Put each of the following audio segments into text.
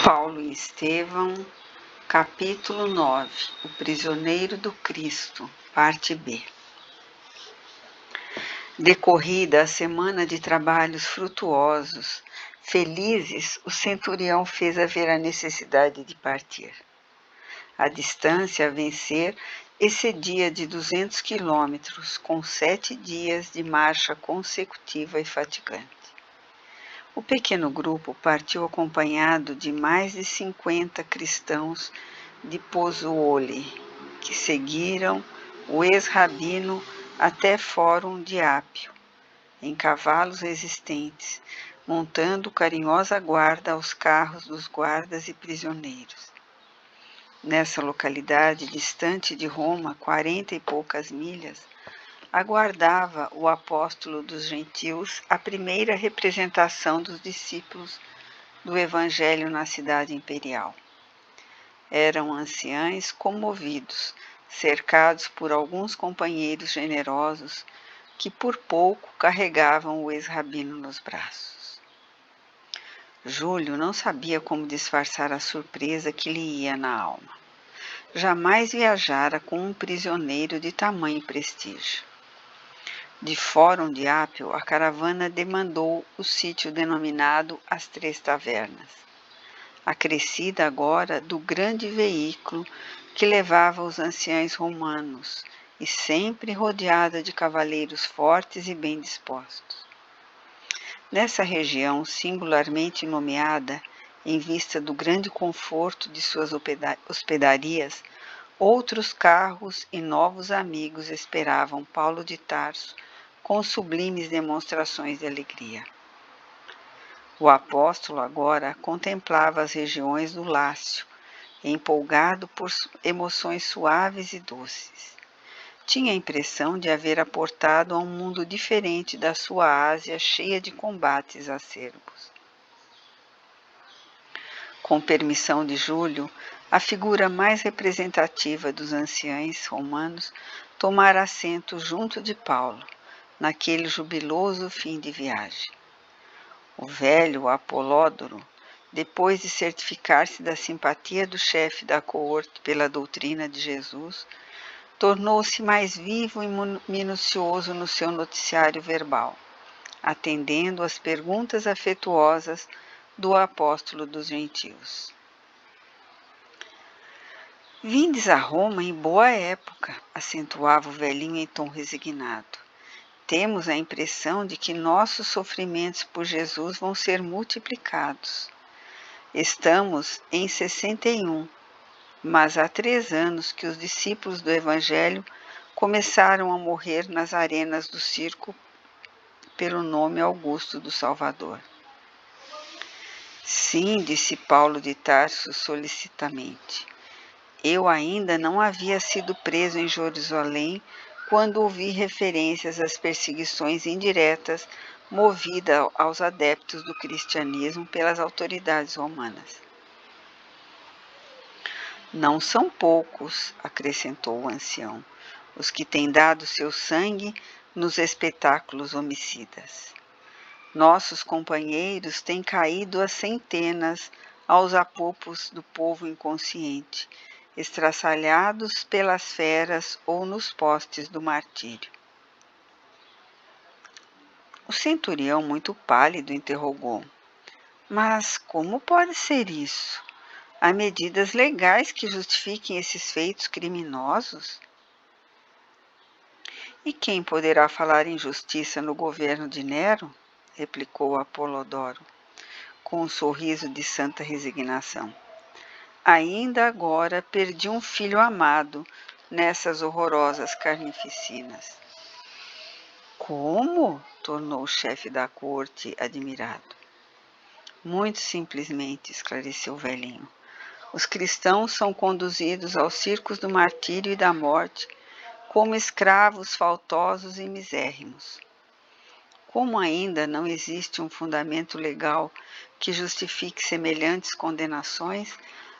Paulo e Estevão, capítulo 9, O prisioneiro do Cristo, parte B. Decorrida a semana de trabalhos frutuosos, felizes, o centurião fez haver a necessidade de partir. A distância a vencer excedia de 200 quilômetros, com 7 dias de marcha consecutiva e fatigante. O pequeno grupo partiu acompanhado de mais de 50 cristãos de Pozzuoli, que seguiram o ex-rabino até Fórum de Apio, em cavalos resistentes, montando carinhosa guarda aos carros dos guardas e prisioneiros. Nessa localidade distante de Roma, 40 e poucas milhas, aguardava o apóstolo dos gentios a primeira representação dos discípulos do Evangelho na cidade imperial. Eram anciães comovidos, cercados por alguns companheiros generosos que por pouco carregavam o ex-rabino nos braços. Júlio não sabia como disfarçar a surpresa que lhe ia na alma. Jamais viajara com um prisioneiro de tamanho prestígio. De Fórum de Apio, a caravana demandou o sítio denominado As Três Tavernas, acrescida agora do grande veículo que levava os anciães romanos e sempre rodeada de cavaleiros fortes e bem dispostos. Nessa região singularmente nomeada, em vista do grande conforto de suas hospedarias, outros carros e novos amigos esperavam Paulo de Tarso com sublimes demonstrações de alegria. O apóstolo agora contemplava as regiões do Lácio, empolgado por emoções suaves e doces. Tinha a impressão de haver aportado a um mundo diferente da sua Ásia cheia de combates acerbos. Com permissão de Júlio, a figura mais representativa dos anciães romanos tomara assento junto de Paulo, naquele jubiloso fim de viagem. O velho Apolódoro, depois de certificar-se da simpatia do chefe da coorte pela doutrina de Jesus, tornou-se mais vivo e minucioso no seu noticiário verbal, atendendo às perguntas afetuosas do apóstolo dos gentios. Vindes a Roma em boa época, acentuava o velhinho em tom resignado. Temos a impressão de que nossos sofrimentos por Jesus vão ser multiplicados. Estamos em 61, mas há 3 anos que os discípulos do Evangelho começaram a morrer nas arenas do circo pelo nome Augusto do Salvador. Sim, disse Paulo de Tarso solicitamente. Eu ainda não havia sido preso em Jerusalém quando ouvi referências às perseguições indiretas movidas aos adeptos do cristianismo pelas autoridades romanas. Não são poucos, acrescentou o ancião, os que têm dado seu sangue nos espetáculos homicidas. Nossos companheiros têm caído a centenas aos apopos do povo inconsciente, estraçalhados pelas feras ou nos postes do martírio. O centurião, muito pálido, interrogou: Mas como pode ser isso? Há medidas legais que justifiquem esses feitos criminosos? E quem poderá falar em justiça no governo de Nero? Replicou Apolodoro, com um sorriso de santa resignação. Ainda agora perdi um filho amado nessas horrorosas carnificinas. Como? Tornou o chefe da corte admirado. Muito simplesmente, esclareceu o velhinho. Os cristãos são conduzidos aos circos do martírio e da morte como escravos faltosos e misérrimos. Como ainda não existe um fundamento legal que justifique semelhantes condenações,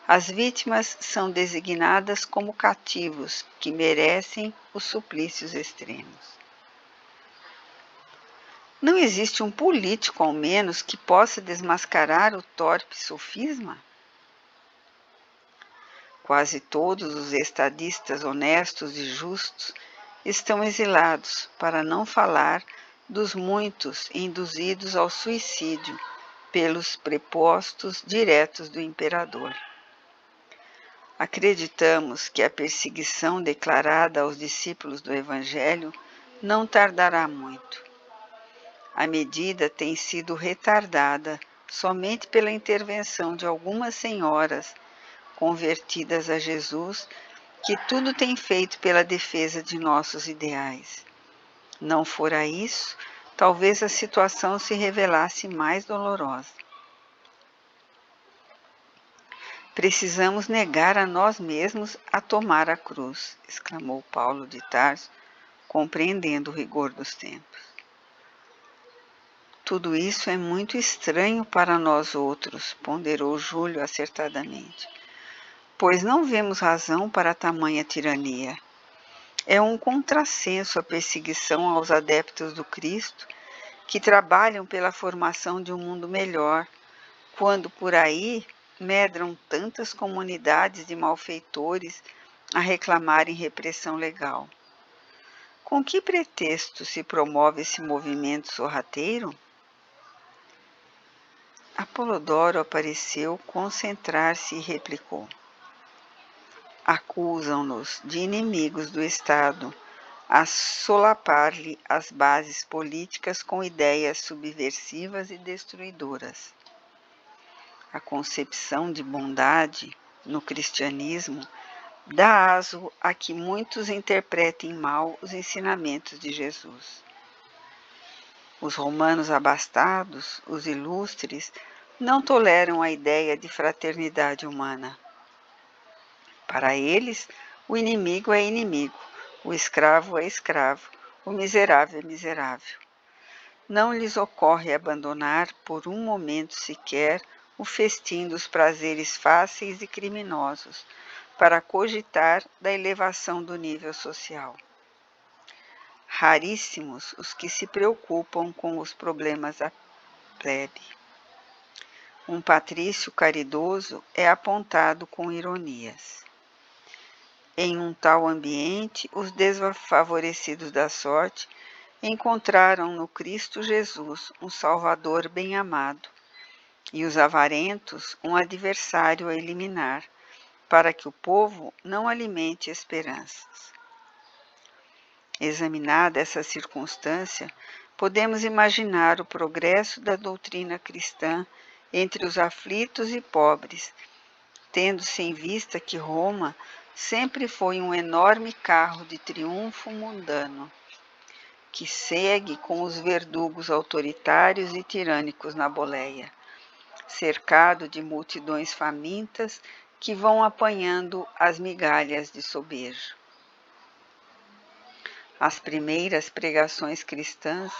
as vítimas são designadas como cativos que merecem os suplícios extremos. Não existe um político, ao menos, que possa desmascarar o torpe sofisma? Quase todos os estadistas honestos e justos estão exilados, para não falar dos muitos induzidos ao suicídio pelos prepostos diretos do imperador. Acreditamos que a perseguição declarada aos discípulos do Evangelho não tardará muito. A medida tem sido retardada somente pela intervenção de algumas senhoras convertidas a Jesus, que tudo tem feito pela defesa de nossos ideais. Não fora isso, talvez a situação se revelasse mais dolorosa. Precisamos negar a nós mesmos a tomar a cruz, exclamou Paulo de Tarso, compreendendo o rigor dos tempos. Tudo isso é muito estranho para nós outros, ponderou Júlio acertadamente, pois não vemos razão para tamanha tirania. É um contrassenso a perseguição aos adeptos do Cristo, que trabalham pela formação de um mundo melhor, quando por aí medram tantas comunidades de malfeitores a reclamarem repressão legal. Com que pretexto se promove esse movimento sorrateiro? Apolodoro apareceu concentrar-se e replicou: acusam-nos de inimigos do Estado, a solapar-lhe as bases políticas com ideias subversivas e destruidoras. A concepção de bondade no cristianismo dá aso a que muitos interpretem mal os ensinamentos de Jesus. Os romanos abastados, os ilustres, não toleram a ideia de fraternidade humana. Para eles, o inimigo é inimigo, o escravo é escravo, o miserável é miserável. Não lhes ocorre abandonar por um momento sequer o festim dos prazeres fáceis e criminosos, para cogitar da elevação do nível social. Raríssimos os que se preocupam com os problemas da plebe. Um patrício caridoso é apontado com ironias. Em um tal ambiente, os desfavorecidos da sorte encontraram no Cristo Jesus um Salvador bem-amado, e os avarentos um adversário a eliminar, para que o povo não alimente esperanças. Examinada essa circunstância, podemos imaginar o progresso da doutrina cristã entre os aflitos e pobres, tendo-se em vista que Roma sempre foi um enorme carro de triunfo mundano, que segue com os verdugos autoritários e tirânicos na boleia, cercado de multidões famintas que vão apanhando as migalhas de sobejo. As primeiras pregações cristãs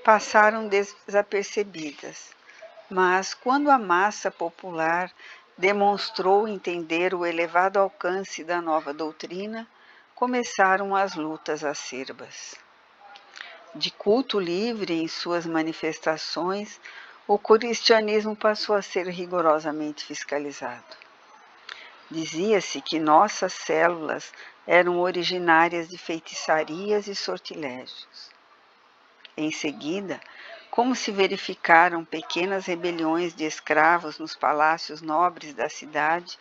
passaram desapercebidas, mas quando a massa popular demonstrou entender o elevado alcance da nova doutrina, começaram as lutas acerbas. De culto livre em suas manifestações, o cristianismo passou a ser rigorosamente fiscalizado. Dizia-se que nossas células eram originárias de feitiçarias e sortilégios. Em seguida, como se verificaram pequenas rebeliões de escravos nos palácios nobres da cidade,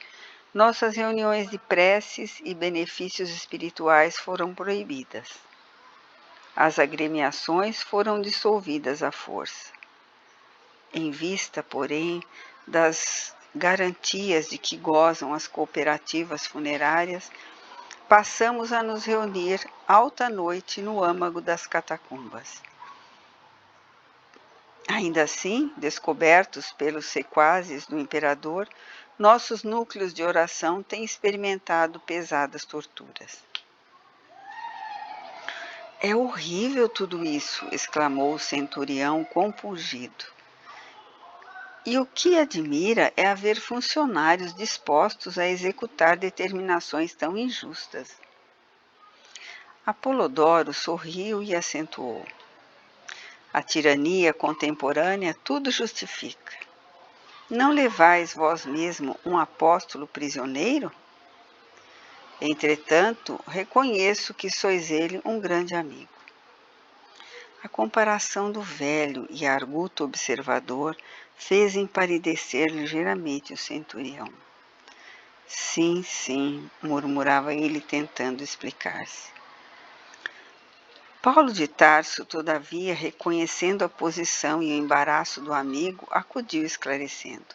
nossas reuniões de preces e benefícios espirituais foram proibidas. As agremiações foram dissolvidas à força. Em vista, porém, das garantias de que gozam as cooperativas funerárias, passamos a nos reunir alta noite no âmago das catacumbas. Ainda assim, descobertos pelos sequazes do imperador, nossos núcleos de oração têm experimentado pesadas torturas. É horrível tudo isso, exclamou o centurião compungido. E o que admira é haver funcionários dispostos a executar determinações tão injustas. Apolodoro sorriu e acentuou: a tirania contemporânea tudo justifica. Não levais vós mesmo um apóstolo prisioneiro? Entretanto, reconheço que sois ele um grande amigo. A comparação do velho e arguto observador fez empalidecer ligeiramente o centurião. Sim, sim, murmurava ele tentando explicar-se. Paulo de Tarso, todavia, reconhecendo a posição e o embaraço do amigo, acudiu esclarecendo.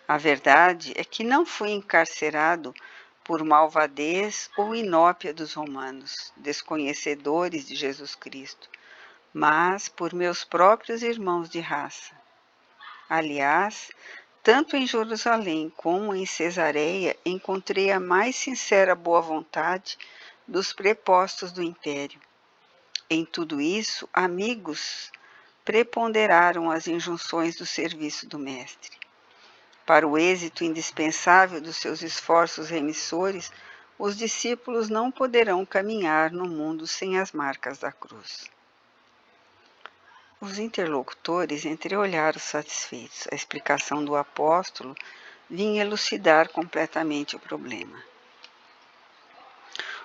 A verdade é que não fui encarcerado por malvadez ou inópia dos romanos, desconhecedores de Jesus Cristo, mas por meus próprios irmãos de raça. Aliás, tanto em Jerusalém como em Cesareia encontrei a mais sincera boa vontade dos prepostos do império. Em tudo isso, amigos preponderaram as injunções do serviço do Mestre. Para o êxito indispensável dos seus esforços remissores, os discípulos não poderão caminhar no mundo sem as marcas da cruz. Os interlocutores entreolharam satisfeitos. A explicação do apóstolo vinha elucidar completamente o problema.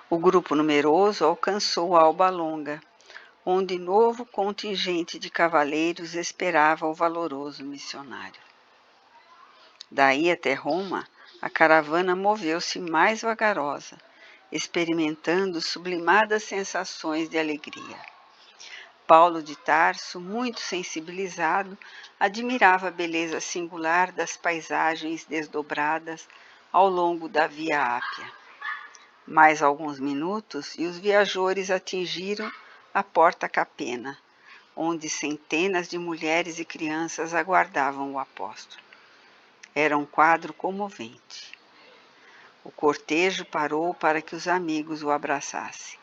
O grupo numeroso alcançou a Alba Longa, onde novo contingente de cavaleiros esperava o valoroso missionário. Daí até Roma, a caravana moveu-se mais vagarosa, experimentando sublimadas sensações de alegria. Paulo de Tarso, muito sensibilizado, admirava a beleza singular das paisagens desdobradas ao longo da Via Ápia. Mais alguns minutos e os viajores atingiram a Porta Capena, onde centenas de mulheres e crianças aguardavam o apóstolo. Era um quadro comovente. O cortejo parou para que os amigos o abraçassem.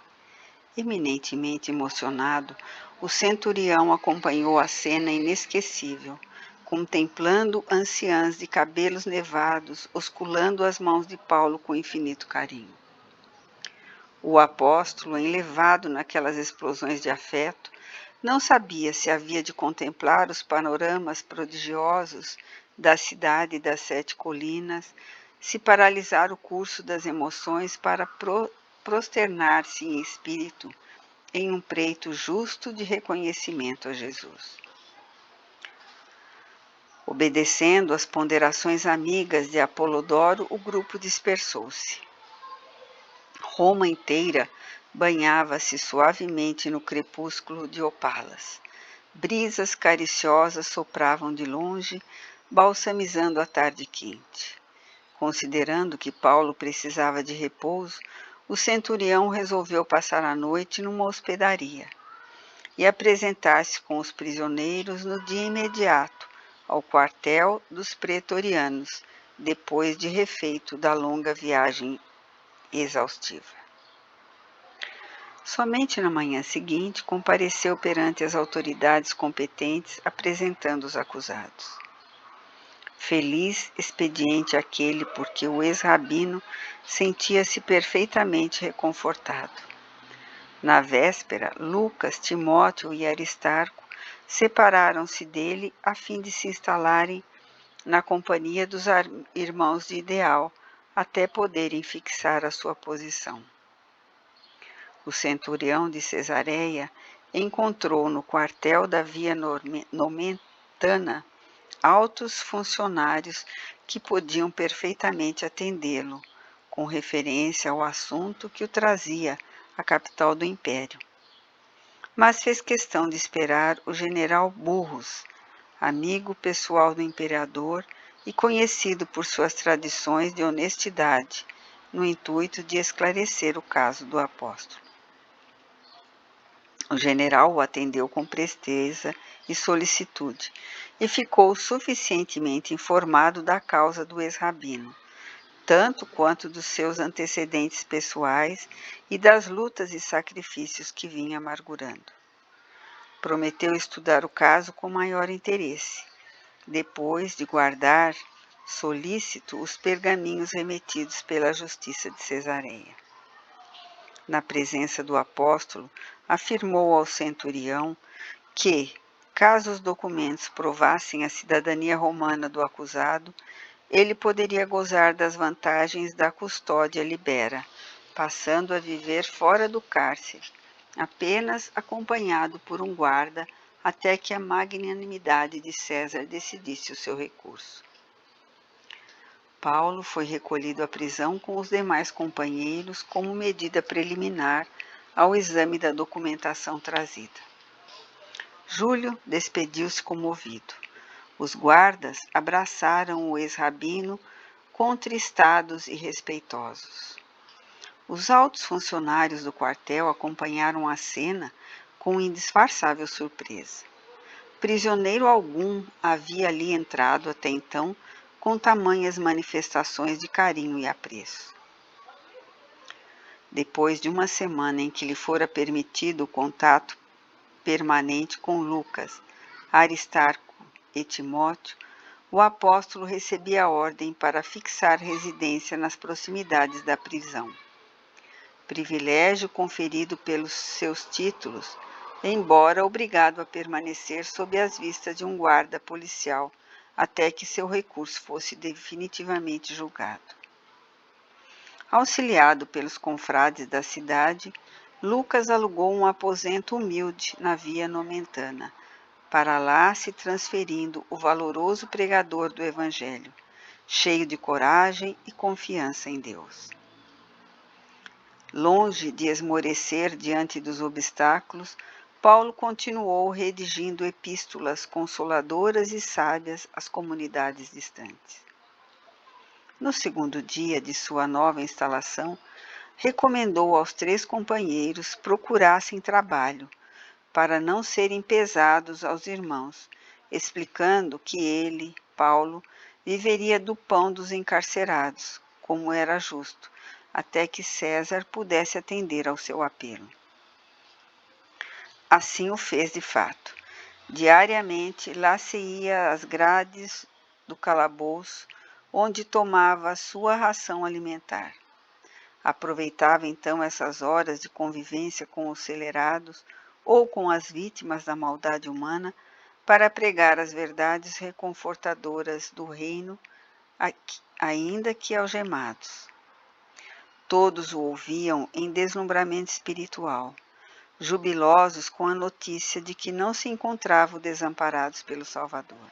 Eminentemente emocionado, o centurião acompanhou a cena inesquecível, contemplando anciãs de cabelos nevados, osculando as mãos de Paulo com infinito carinho. O apóstolo, enlevado naquelas explosões de afeto, não sabia se havia de contemplar os panoramas prodigiosos da cidade das 7 colinas, se paralisar o curso das emoções para prosternar-se em espírito em um preito justo de reconhecimento a Jesus. Obedecendo às ponderações amigas de Apolodoro, o grupo dispersou-se. Roma inteira banhava-se suavemente no crepúsculo de opalas. Brisas cariciosas sopravam de longe, balsamizando a tarde quente. Considerando que Paulo precisava de repouso, o centurião resolveu passar a noite numa hospedaria e apresentar-se com os prisioneiros no dia imediato ao quartel dos pretorianos, depois de refeito da longa viagem exaustiva. Somente na manhã seguinte compareceu perante as autoridades competentes apresentando os acusados. Feliz expediente aquele porque o ex-rabino sentia-se perfeitamente reconfortado. Na véspera, Lucas, Timóteo e Aristarco separaram-se dele a fim de se instalarem na companhia dos irmãos de Ideal, até poderem fixar a sua posição. O centurião de Cesareia encontrou no quartel da Via Nomentana altos funcionários que podiam perfeitamente atendê-lo, com referência ao assunto que o trazia à capital do império. Mas fez questão de esperar o general Burrus, amigo pessoal do imperador e conhecido por suas tradições de honestidade, no intuito de esclarecer o caso do apóstolo. O general o atendeu com presteza e solicitude e ficou suficientemente informado da causa do ex-rabino, tanto quanto dos seus antecedentes pessoais e das lutas e sacrifícios que vinha amargurando. Prometeu estudar o caso com maior interesse, depois de guardar solícito os pergaminhos remetidos pela justiça de Cesareia. Na presença do apóstolo, afirmou ao centurião que, caso os documentos provassem a cidadania romana do acusado, ele poderia gozar das vantagens da custódia libera, passando a viver fora do cárcere, apenas acompanhado por um guarda, até que a magnanimidade de César decidisse o seu recurso. Paulo foi recolhido à prisão com os demais companheiros como medida preliminar ao exame da documentação trazida. Júlio despediu-se comovido. Os guardas abraçaram o ex-rabino contristados e respeitosos. Os altos funcionários do quartel acompanharam a cena com indisfarçável surpresa. Prisioneiro algum havia ali entrado até então com tamanhas manifestações de carinho e apreço. Depois de uma semana em que lhe fora permitido o contato permanente com Lucas, Aristarco e Timóteo, o apóstolo recebia a ordem para fixar residência nas proximidades da prisão. Privilégio conferido pelos seus títulos, embora obrigado a permanecer sob as vistas de um guarda policial até que seu recurso fosse definitivamente julgado. Auxiliado pelos confrades da cidade, Lucas alugou um aposento humilde na Via Nomentana, para lá se transferindo o valoroso pregador do Evangelho, cheio de coragem e confiança em Deus. Longe de esmorecer diante dos obstáculos, Paulo continuou redigindo epístolas consoladoras e sábias às comunidades distantes. No segundo dia de sua nova instalação, recomendou aos 3 companheiros procurassem trabalho, para não serem pesados aos irmãos, explicando que ele, Paulo, viveria do pão dos encarcerados, como era justo, até que César pudesse atender ao seu apelo. Assim o fez de fato. Diariamente lá se ia às grades do calabouço, onde tomava a sua ração alimentar. Aproveitava então essas horas de convivência com os celerados ou com as vítimas da maldade humana para pregar as verdades reconfortadoras do reino, ainda que algemados. Todos o ouviam em deslumbramento espiritual, jubilosos com a notícia de que não se encontravam desamparados pelo Salvador.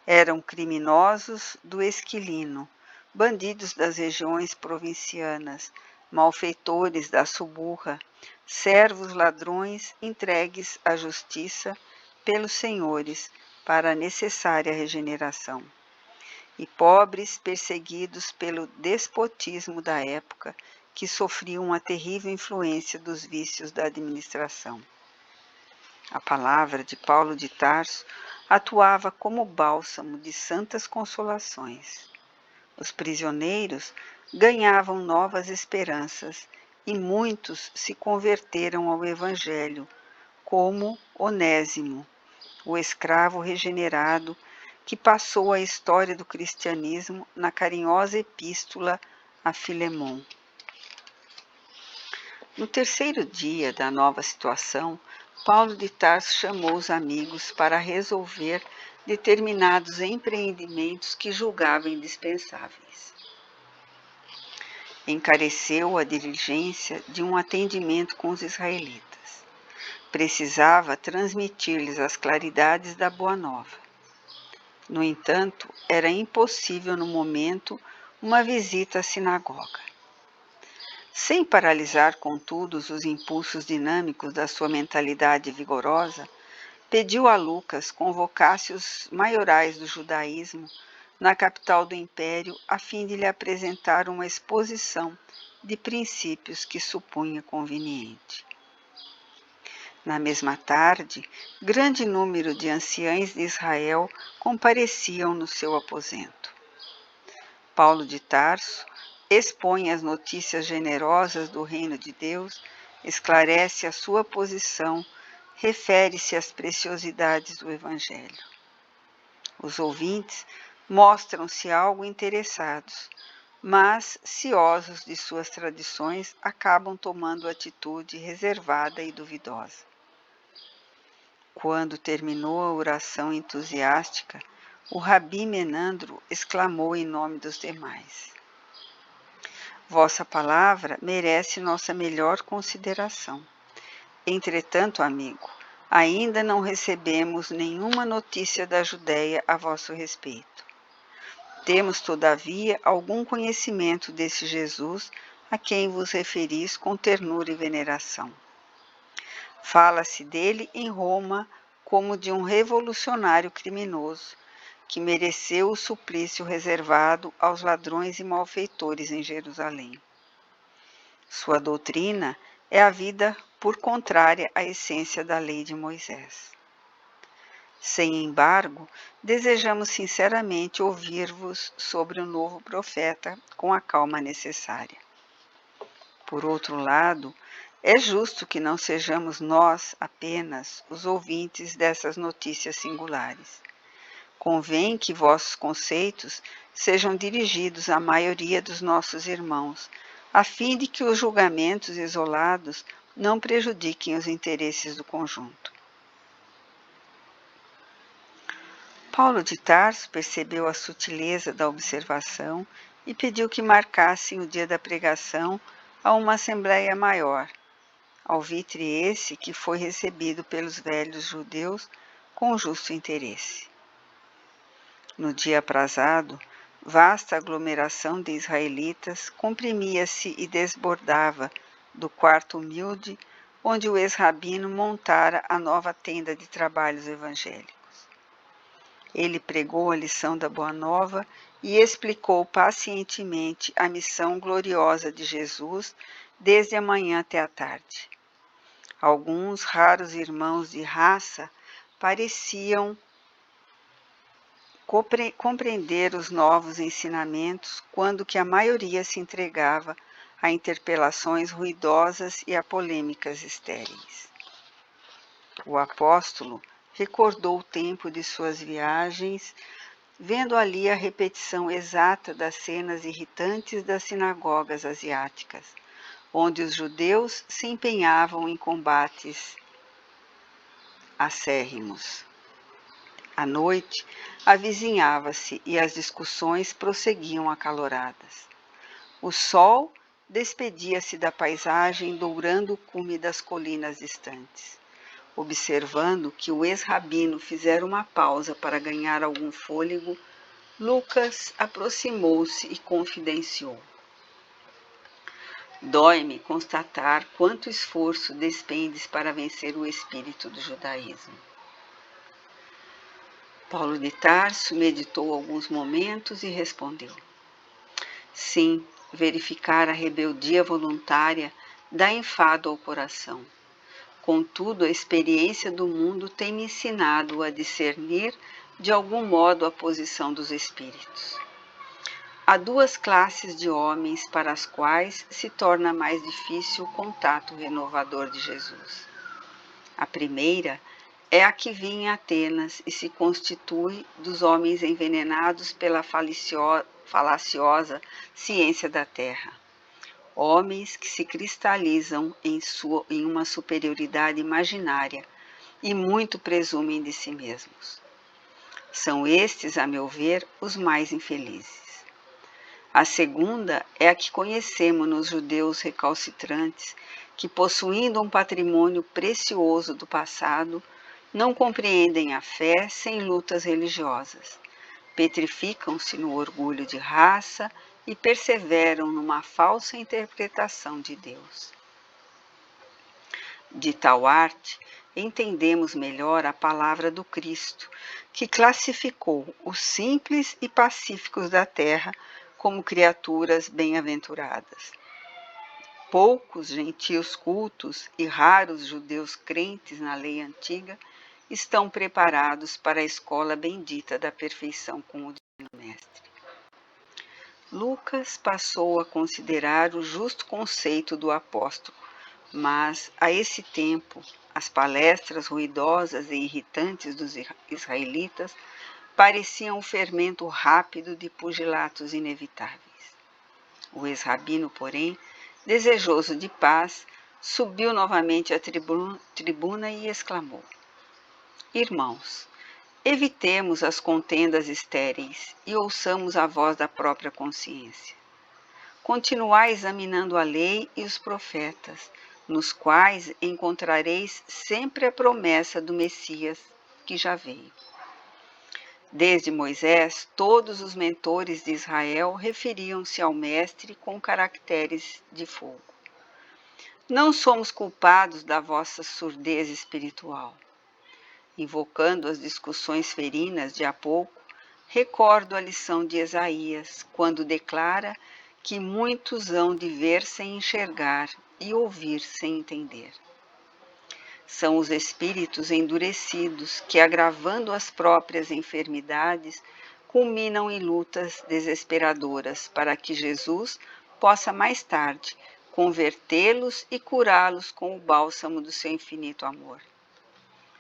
Eram criminosos do Esquilino, bandidos das regiões provincianas, malfeitores da Suburra, servos ladrões entregues à justiça pelos senhores para a necessária regeneração, e pobres perseguidos pelo despotismo da época, que sofriam a terrível influência dos vícios da administração. A palavra de Paulo de Tarso atuava como bálsamo de santas consolações. Os prisioneiros ganhavam novas esperanças e muitos se converteram ao Evangelho, como Onésimo, o escravo regenerado que passou a história do cristianismo na carinhosa epístola a Filemon. No terceiro dia da nova situação, Paulo de Tarso chamou os amigos para resolver determinados empreendimentos que julgava indispensáveis. Encareceu a diligência de um atendimento com os israelitas. Precisava transmitir-lhes as claridades da Boa Nova. No entanto, era impossível no momento uma visita à sinagoga. Sem paralisar, contudo, os impulsos dinâmicos da sua mentalidade vigorosa, pediu a Lucas convocasse os maiorais do judaísmo na capital do império a fim de lhe apresentar uma exposição de princípios que supunha conveniente. Na mesma tarde, grande número de anciães de Israel compareciam no seu aposento. Paulo de Tarso expõe as notícias generosas do reino de Deus, esclarece a sua posição, refere-se às preciosidades do Evangelho. Os ouvintes mostram-se algo interessados, mas, ciosos de suas tradições, acabam tomando atitude reservada e duvidosa. Quando terminou a oração entusiástica, O Rabi Menandro exclamou em nome dos demais: Vossa palavra merece nossa melhor consideração. Entretanto, amigo, ainda não recebemos nenhuma notícia da Judéia a vosso respeito. Temos, todavia, algum conhecimento desse Jesus a quem vos referis com ternura e veneração. Fala-se dele em Roma como de um revolucionário criminoso, que mereceu o suplício reservado aos ladrões e malfeitores em Jerusalém. Sua doutrina é a vida por contrária à essência da lei de Moisés. Sem embargo, desejamos sinceramente ouvir-vos sobre o novo profeta com a calma necessária. Por outro lado, é justo que não sejamos nós apenas os ouvintes dessas notícias singulares. Convém que vossos conceitos sejam dirigidos à maioria dos nossos irmãos, a fim de que os julgamentos isolados não prejudiquem os interesses do conjunto. Paulo de Tarso percebeu a sutileza da observação e pediu que marcassem o dia da pregação a uma assembleia maior, alvitre esse que foi recebido pelos velhos judeus com justo interesse. No dia aprazado, vasta aglomeração de israelitas comprimia-se e desbordava do quarto humilde onde o ex-rabino montara a nova tenda de trabalhos evangélicos. Ele pregou a lição da Boa Nova e explicou pacientemente a missão gloriosa de Jesus desde a manhã até a tarde. Alguns raros irmãos de raça pareciam compreender os novos ensinamentos, quando que a maioria se entregava a interpelações ruidosas e a polêmicas estéreis. O apóstolo recordou o tempo de suas viagens, vendo ali a repetição exata das cenas irritantes das sinagogas asiáticas, onde os judeus se empenhavam em combates acérrimos. À noite, avizinhava-se e as discussões prosseguiam acaloradas. O sol despedia-se da paisagem dourando o cume das colinas distantes. Observando que o ex-rabino fizera uma pausa para ganhar algum fôlego, Lucas aproximou-se e confidenciou: Dói-me constatar quanto esforço despendes para vencer o espírito do judaísmo. Paulo de Tarso meditou alguns momentos e respondeu: Sim, verificar a rebeldia voluntária dá enfado ao coração. Contudo, a experiência do mundo tem me ensinado a discernir de algum modo a posição dos espíritos. Há duas classes de homens para as quais se torna mais difícil o contato renovador de Jesus. A primeira é a que vinha em Atenas e se constitui dos homens envenenados pela falaciosa ciência da terra. Homens que se cristalizam em uma superioridade imaginária e muito presumem de si mesmos. São estes, a meu ver, os mais infelizes. A segunda é a que conhecemos nos judeus recalcitrantes, que, possuindo um patrimônio precioso do passado, não compreendem a fé sem lutas religiosas, petrificam-se no orgulho de raça e perseveram numa falsa interpretação de Deus. De tal arte, entendemos melhor a palavra do Cristo, que classificou os simples e pacíficos da terra como criaturas bem-aventuradas. Poucos gentios cultos e raros judeus crentes na lei antiga estão preparados para a escola bendita da perfeição com o Divino Mestre. Lucas passou a considerar o justo conceito do apóstolo, mas, a esse tempo, as palestras ruidosas e irritantes dos israelitas pareciam um fermento rápido de pugilatos inevitáveis. O ex-rabino, porém, desejoso de paz, subiu novamente à tribuna e exclamou: Irmãos, Evitemos as contendas estéreis e ouçamos a voz da própria consciência. Continuai examinando a lei e os profetas, nos quais encontrareis sempre a promessa do Messias que já veio. Desde Moisés, todos os mentores de Israel referiam-se ao Mestre com caracteres de fogo. Não somos culpados da vossa surdez espiritual. Invocando as discussões ferinas de há pouco, recordo a lição de Isaías, quando declara que muitos hão de ver sem enxergar e ouvir sem entender. São os espíritos endurecidos que, agravando as próprias enfermidades, culminam em lutas desesperadoras para que Jesus possa mais tarde convertê-los e curá-los com o bálsamo do seu infinito amor.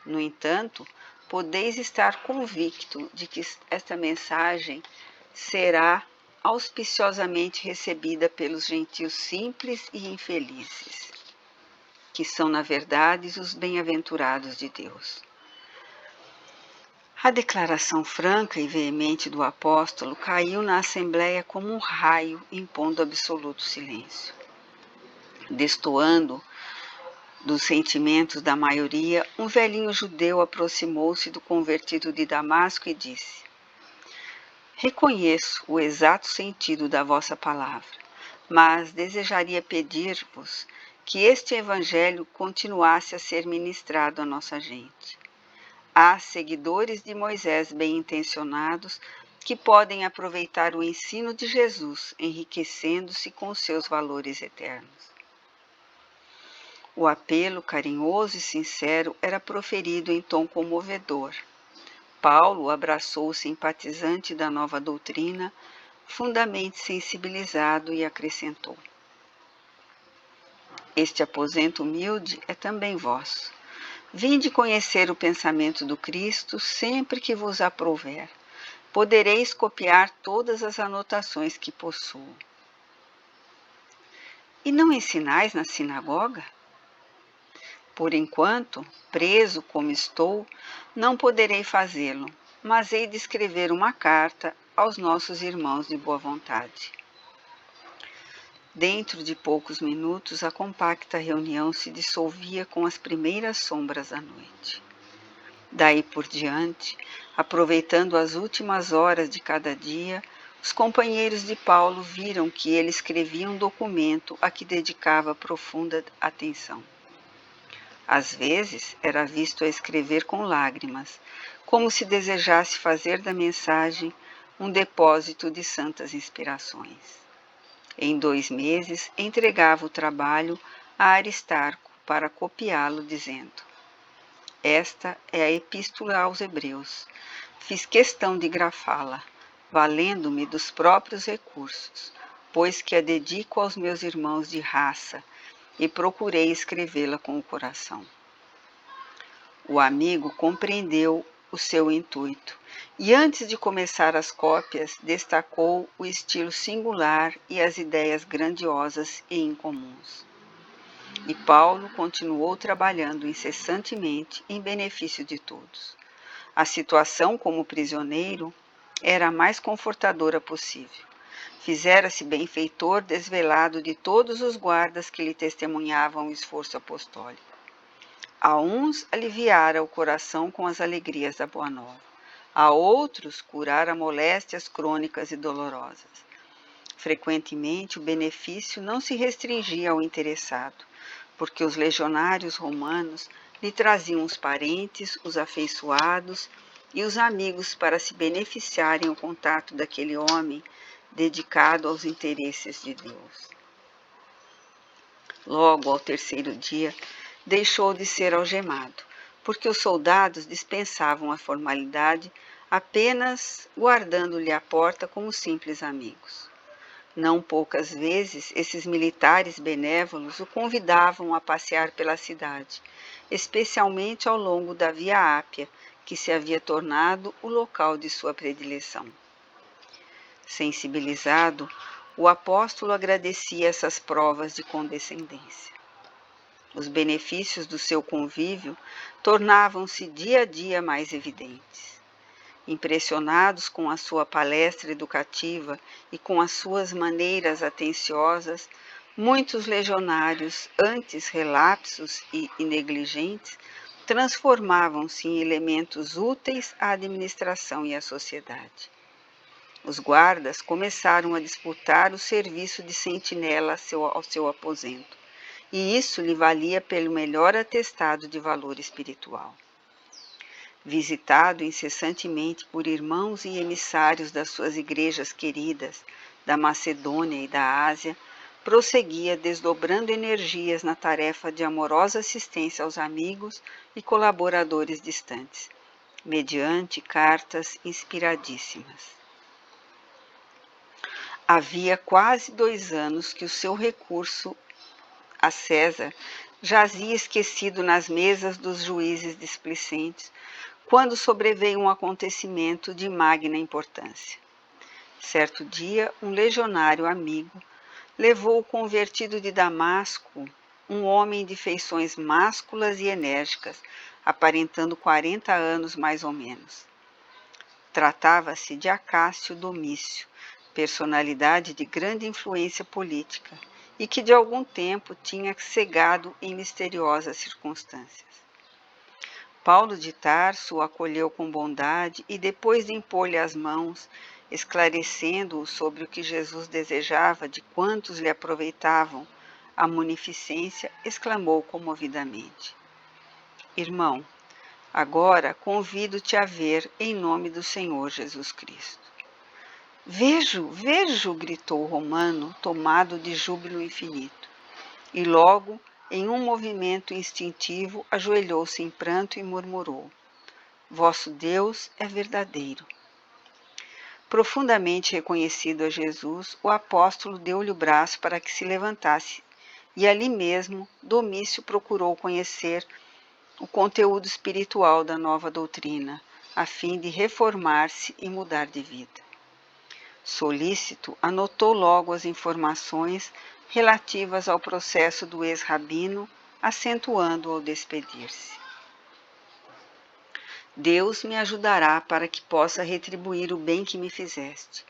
No entanto, podeis estar convicto de que esta mensagem será auspiciosamente recebida pelos gentios simples e infelizes, que são, na verdade, os bem-aventurados de Deus. A declaração franca e veemente do apóstolo caiu na assembleia como um raio, impondo absoluto silêncio. Destoando dos sentimentos da maioria, um velhinho judeu aproximou-se do convertido de Damasco e disse: Reconheço o exato sentido da vossa palavra, mas desejaria pedir-vos que este evangelho continuasse a ser ministrado à nossa gente. Há seguidores de Moisés bem-intencionados que podem aproveitar o ensino de Jesus, enriquecendo-se com seus valores eternos. O apelo carinhoso e sincero era proferido em tom comovedor. Paulo abraçou o simpatizante da nova doutrina, fundamente sensibilizado, e acrescentou: Este aposento humilde é também vosso. Vinde conhecer o pensamento do Cristo sempre que vos aprouver. Podereis copiar todas as anotações que possuo. E não ensinais na sinagoga? Por enquanto, preso como estou, não poderei fazê-lo, mas hei de escrever uma carta aos nossos irmãos de boa vontade. Dentro de poucos minutos, a compacta reunião se dissolvia com as primeiras sombras da noite. Daí por diante, aproveitando as últimas horas de cada dia, os companheiros de Paulo viram que ele escrevia um documento a que dedicava profunda atenção. Às vezes, era visto a escrever com lágrimas, como se desejasse fazer da mensagem um depósito de santas inspirações. Em 2 meses, entregava o trabalho a Aristarco para copiá-lo, dizendo: Esta é a Epístola aos Hebreus. Fiz questão de grafá-la, valendo-me dos próprios recursos, pois que a dedico aos meus irmãos de raça, e procurei escrevê-la com o coração. O amigo compreendeu o seu intuito e, antes de começar as cópias, destacou o estilo singular e as ideias grandiosas e incomuns. E Paulo continuou trabalhando incessantemente em benefício de todos. A situação como prisioneiro era a mais confortadora possível. Fizera-se benfeitor desvelado de todos os guardas que lhe testemunhavam o esforço apostólico. A uns aliviara o coração com as alegrias da Boa Nova. A outros curara moléstias crônicas e dolorosas. Frequentemente o benefício não se restringia ao interessado, porque os legionários romanos lhe traziam os parentes, os afeiçoados e os amigos para se beneficiarem o contato daquele homem dedicado aos interesses de Deus. Logo, ao 3º dia, deixou de ser algemado, porque os soldados dispensavam a formalidade, apenas guardando-lhe a porta como simples amigos. Não poucas vezes, esses militares benévolos o convidavam a passear pela cidade, especialmente ao longo da Via Ápia, que se havia tornado o local de sua predileção. Sensibilizado, o apóstolo agradecia essas provas de condescendência. Os benefícios do seu convívio tornavam-se dia a dia mais evidentes. Impressionados com a sua palestra educativa e com as suas maneiras atenciosas, muitos legionários, antes relapsos e negligentes, transformavam-se em elementos úteis à administração e à sociedade. Os guardas começaram a disputar o serviço de sentinela ao seu aposento, e isso lhe valia pelo melhor atestado de valor espiritual. Visitado incessantemente por irmãos e emissários das suas igrejas queridas, da Macedônia e da Ásia, prosseguia desdobrando energias na tarefa de amorosa assistência aos amigos e colaboradores distantes, mediante cartas inspiradíssimas. Havia quase 2 anos que o seu recurso a César jazia esquecido nas mesas dos juízes displicentes, quando sobreveio um acontecimento de magna importância. Certo dia, um legionário amigo levou o convertido de Damasco, um homem de feições másculas e enérgicas, aparentando 40 anos mais ou menos. Tratava-se de Acácio Domício, personalidade de grande influência política, e que de algum tempo tinha cegado em misteriosas circunstâncias. Paulo de Tarso o acolheu com bondade e, depois de impor-lhe as mãos, esclarecendo-o sobre o que Jesus desejava de quantos lhe aproveitavam a munificência, exclamou comovidamente: Irmão, agora convido-te a ver em nome do Senhor Jesus Cristo. Vejo, vejo! Gritou o romano, tomado de júbilo infinito. E logo, em um movimento instintivo, ajoelhou-se em pranto e murmurou: Vosso Deus é verdadeiro. Profundamente reconhecido a Jesus, o apóstolo deu-lhe o braço para que se levantasse, e ali mesmo Domício procurou conhecer o conteúdo espiritual da nova doutrina, a fim de reformar-se e mudar de vida. Solícito, anotou logo as informações relativas ao processo do ex-rabino, acentuando ao despedir-se: Deus me ajudará para que possa retribuir o bem que me fizeste.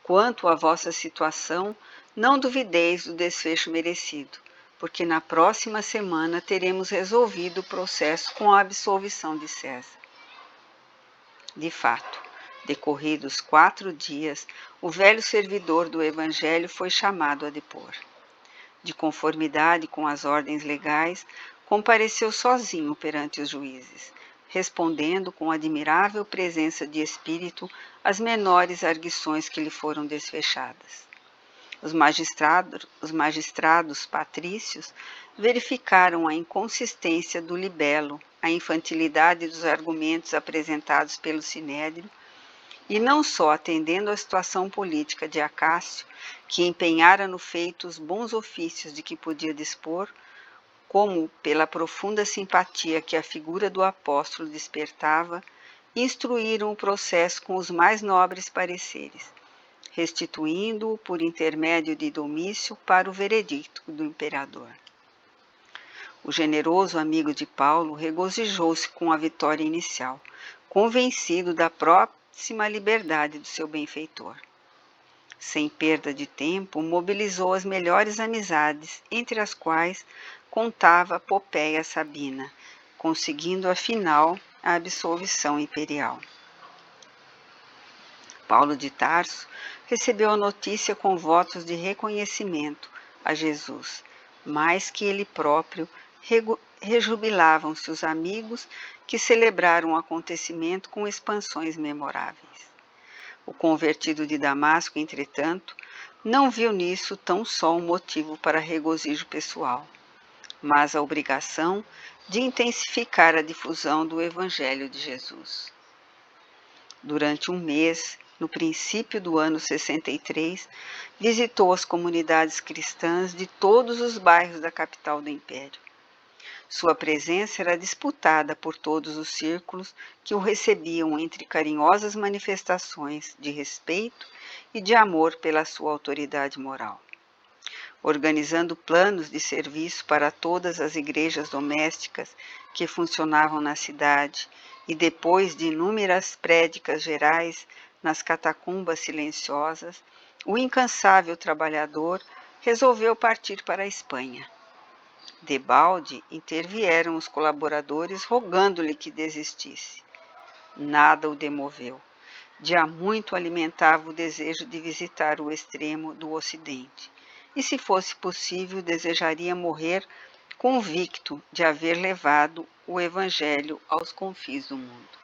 Quanto à vossa situação, não duvideis do desfecho merecido, porque na próxima semana teremos resolvido o processo com a absolvição de César. De fato, decorridos 4 dias, o velho servidor do Evangelho foi chamado a depor. De conformidade com as ordens legais, compareceu sozinho perante os juízes, respondendo com admirável presença de espírito às menores arguições que lhe foram desfechadas. Os magistrados patrícios verificaram a inconsistência do libelo, a infantilidade dos argumentos apresentados pelo Sinédrio, e não só atendendo à situação política de Acácio, que empenhara no feito os bons ofícios de que podia dispor, como pela profunda simpatia que a figura do apóstolo despertava, instruíram o processo com os mais nobres pareceres, restituindo-o por intermédio de Domício para o veredicto do imperador. O generoso amigo de Paulo regozijou-se com a vitória inicial, convencido da próxima liberdade do seu benfeitor. Sem perda de tempo, mobilizou as melhores amizades, entre as quais contava Popéia Sabina, conseguindo afinal a absolvição imperial. Paulo de Tarso recebeu a notícia com votos de reconhecimento a Jesus, mais que ele próprio, rejubilavam-se os amigos que celebraram o acontecimento com expansões memoráveis. O convertido de Damasco, entretanto, não viu nisso tão só um motivo para regozijo pessoal, mas a obrigação de intensificar a difusão do Evangelho de Jesus. Durante um mês, no princípio do ano 63, visitou as comunidades cristãs de todos os bairros da capital do Império. Sua presença era disputada por todos os círculos que o recebiam entre carinhosas manifestações de respeito e de amor pela sua autoridade moral. Organizando planos de serviço para todas as igrejas domésticas que funcionavam na cidade e depois de inúmeras prédicas gerais nas catacumbas silenciosas, o incansável trabalhador resolveu partir para a Espanha. Debalde intervieram os colaboradores rogando-lhe que desistisse. Nada o demoveu. De há muito alimentava o desejo de visitar o extremo do Ocidente, e se fosse possível desejaria morrer convicto de haver levado o Evangelho aos confins do mundo.